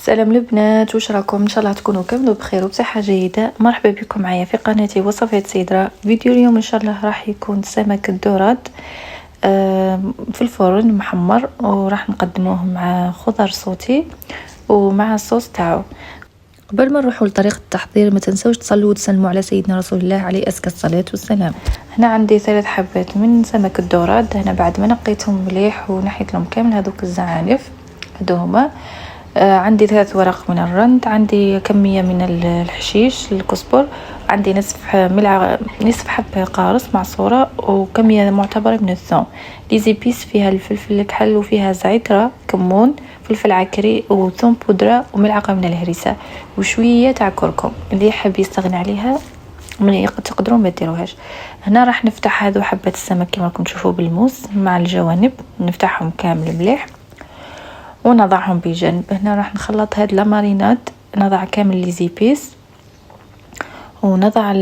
سلام البنات، واش راكم؟ ان شاء الله تكونوا كاملوا بخير وبصحه جيده. مرحبا بكم معايا في قناتي وصفات سيدرا. فيديو اليوم ان شاء الله راح يكون سمك الدوراد في الفرن محمر، وراح نقدموه مع خضر صوتي ومع الصوص تاعو. قبل ما نروحوا لطريقه التحضير ما تنسوش تصلوا وتسلموا على سيدنا رسول الله عليه ازكى الصلاه والسلام. هنا عندي 3 حبات من سمك الدوراد. هنا بعد ما نقيتهم مليح ونحيت لهم كامل هذوك الزعانف هادو هما. عندي 3 ورق من الرند، عندي كمية من الحشيش الكزبر، عندي نصف حبة قارص معصورة، وكمية معتبرة من الثوم. لي زيبيس فيها الفلفل الكحل وفيها زعترة، كمون، فلفل عكري وثوم بودرة وملعقة من الهريسة وشوية تاع كركم. اللي يحب يستغني عليها تقدروا ما ديروهاش. هنا راح نفتح هذو حبة السمك كما راكم تشوفوا بالموس مع الجوانب، نفتحهم كامل مليح ونضعهم بجنب. هنا راح نخلط هاد لاماريناد، نضع كامل لي زيبيس ونضع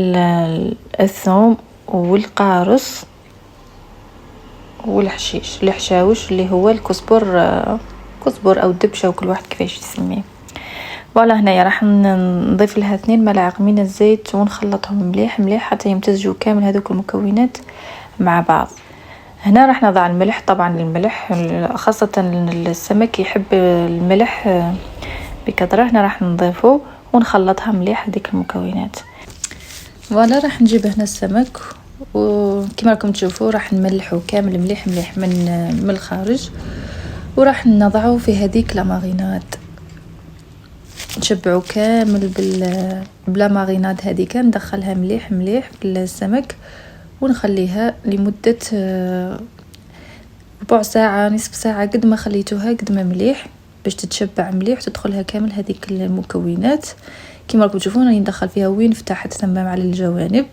الثوم والقارص والحشيش الحشاوش اللي هو الكزبر او الدبشه وكل واحد كيفاش يسميه. فوالا هنايا راح نضيف لها 2 ملاعق من الزيت ونخلطهم مليح مليح حتى يمتزجوا كامل هذوك المكونات مع بعض. هنا راح نضع الملح، طبعا الملح خاصة السمك يحب الملح بكثرة. هنا راح نضيفه ونخلطها مليح هذيك المكونات. فوالا راح نجيب هنا السمك وكما راكم تشوفوا راح نملحه كامل مليح مليح من الخارج، وراح نضعه في هذيك لاماريناد، نشبعه كامل بلا ماريناد هذيك، ندخلها مليح مليح بالسمك ونخليها لمدة ربع ساعة نصف ساعة، قد ما خليتوها قد ما مليح باش تتشبع مليح وتدخلها كامل هذيك المكونات. كما راكم تشوفون راني ندخل فيها وين فتحت ثم على الجوانب،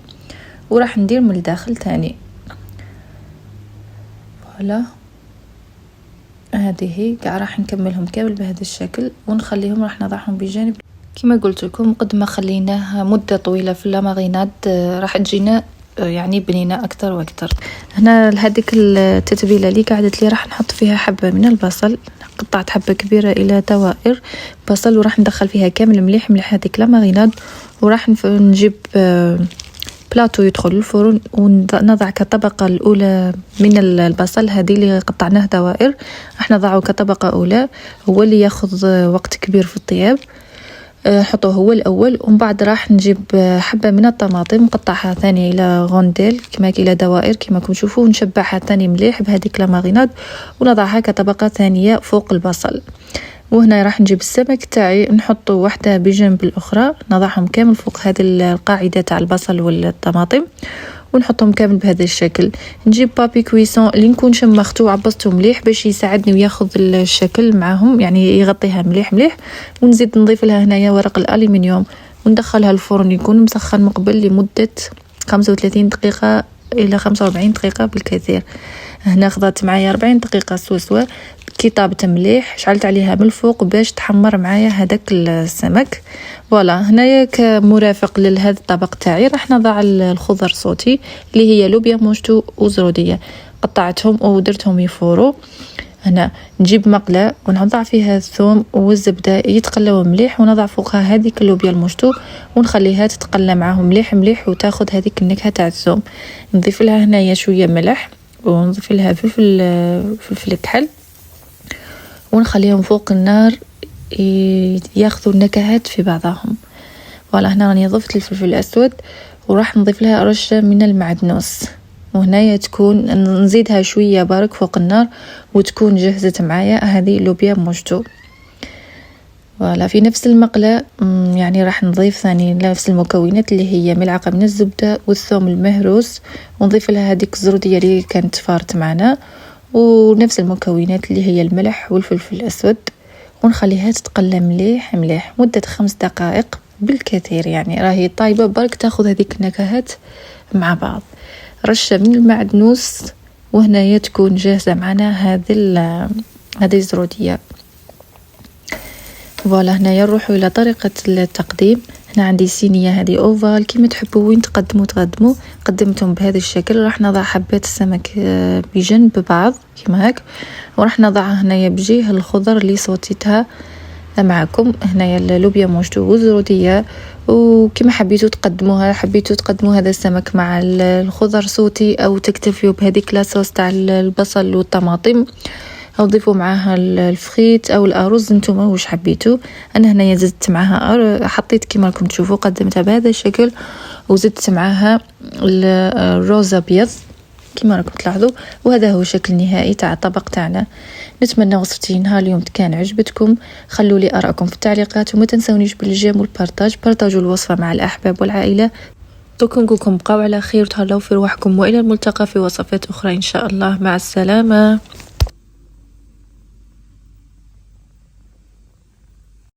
وراح ندير من الداخل تاني. فوالا هذه كاع راح نكملهم كامل بهذا الشكل ونخليهم، راح نضعهم بجانب. كما قلت لكم قد ما خليناه مدة طويلة في اللاماريناد راح تجينا يعني بنينة اكثر واكثر. هنا هذيك التتبيله اللي قعدت لي راح نحط فيها حبه من البصل، قطعت حبه كبيره الى دوائر بصل وراح ندخل فيها كامل مليح مليح هذيك لاماريناد، وراح نجيب بلاطو يدخل الفرن ونضع كطبقه الاولى من البصل هذه اللي قطعناه دوائر، راح نضعه كطبقه اولى، هو اللي ياخذ وقت كبير في الطياب. حطوه هو الاول، ومن بعد راح نجيب حبه من الطماطم نقطعها ثاني الى غونديل كما الى دوائر كما راكم تشوفوا، ونشبعها ثاني مليح بهذيك لاماريناد ونضعها كطبقه ثانيه فوق البصل. وهنا راح نجيب السمك تاعي نحطه واحده بجنب الاخرى، نضعهم كامل فوق هذه القاعده تاع البصل والطماطم ونحطهم كامل بهذا الشكل. نجيب بابي كويسون اللي نكون شمختو وعبصته مليح باش يساعدني وياخذ الشكل معاهم، يعني يغطيها مليح مليح. ونزيد نضيف لها هنايا ورق الالومنيوم وندخلها الفرن يكون مسخن مقبل لمده 35 دقيقه الى 45 دقيقه بالكثير. هنا خضات معايا 40 دقيقه سوسوه كي طابت مليح، شعلت عليها من الفوق باش تحمر معايا هذاك السمك. فوالا هنايا كمرافق لهذا الطبق تاعي راح نضع الخضر صوتي اللي هي لوبيا موشتو وزروديه، قطعتهم ودرتهم يفوروا. هنا نجيب مقله ونضع فيها الثوم والزبده يتقلوا مليح، ونضع فوقها هذيك اللوبيا الموشتو ونخليها تتقلى معاهم مليح مليح وتاخذ هذيك النكهه تاع الثوم. نضيف لها هنايا شويه ملح ونضيف لها فلفل كحل ونخليهم فوق النار ياخذوا النكهات في بعضهم. فوالا هنا راني ضفت الفلفل الاسود وراح نضيف لها رشه من المعدنوس، وهنايا تكون نزيدها شويه بارك فوق النار وتكون جهزت معايا هذه لوبيا موشتو. فوالا في نفس المقله يعني راح نضيف ثاني نفس المكونات اللي هي ملعقه من الزبده والثوم المهروس، ونضيف لها هذيك الزروديه اللي كانت فارت معنا، ونفس المكونات اللي هي الملح والفلفل الأسود، ونخليها تتقلى مليح مليح مدة 5 دقائق بالكثير، يعني راهي طايبة برك تاخذ هذيك النكهات مع بعض. رشة من المعدنوس وهنايا تكون جاهزة معنا هذه الزرودية. فوالا هنايا نروحوا إلى طريقة التقديم. هنا عندي صينيه هذه اوفال كيما تحبوا وين تقدموا قدمتهم بهذا الشكل. راح نضع حبات السمك بجنب بعض كيما هاك، وراح نضعها هنايا بجهه الخضر اللي صوتيتها معكم هنايا اللوبيا موشتو والزروديه. وكما حبيتوا تقدموا هذا السمك مع الخضر صوتي او تكتفيوا بهذيك لاصوص تاع البصل والطماطم او ضيفوا معاها الفخيت او الارز نتوما واش حبيتوا. انا هنايا زدت معاها حطيت كما راكم تشوفوا قدمتها بهذا الشكل وزدت معاها الروز ابيض كما راكم تلاحظوا. وهذا هو الشكل النهائي تاع الطبق تاعنا. نتمنى وصفتي نهار اليوم كان عجبتكم. خلوا لي ارائكم في التعليقات وما تنسونيش بالجيم والبارطاج. بارطاجوا الوصفه مع الاحباب والعائله. نقولكم بقاو على خير وتهلاو في رواحكم والى الملتقى في وصفات اخرى ان شاء الله. مع السلامه.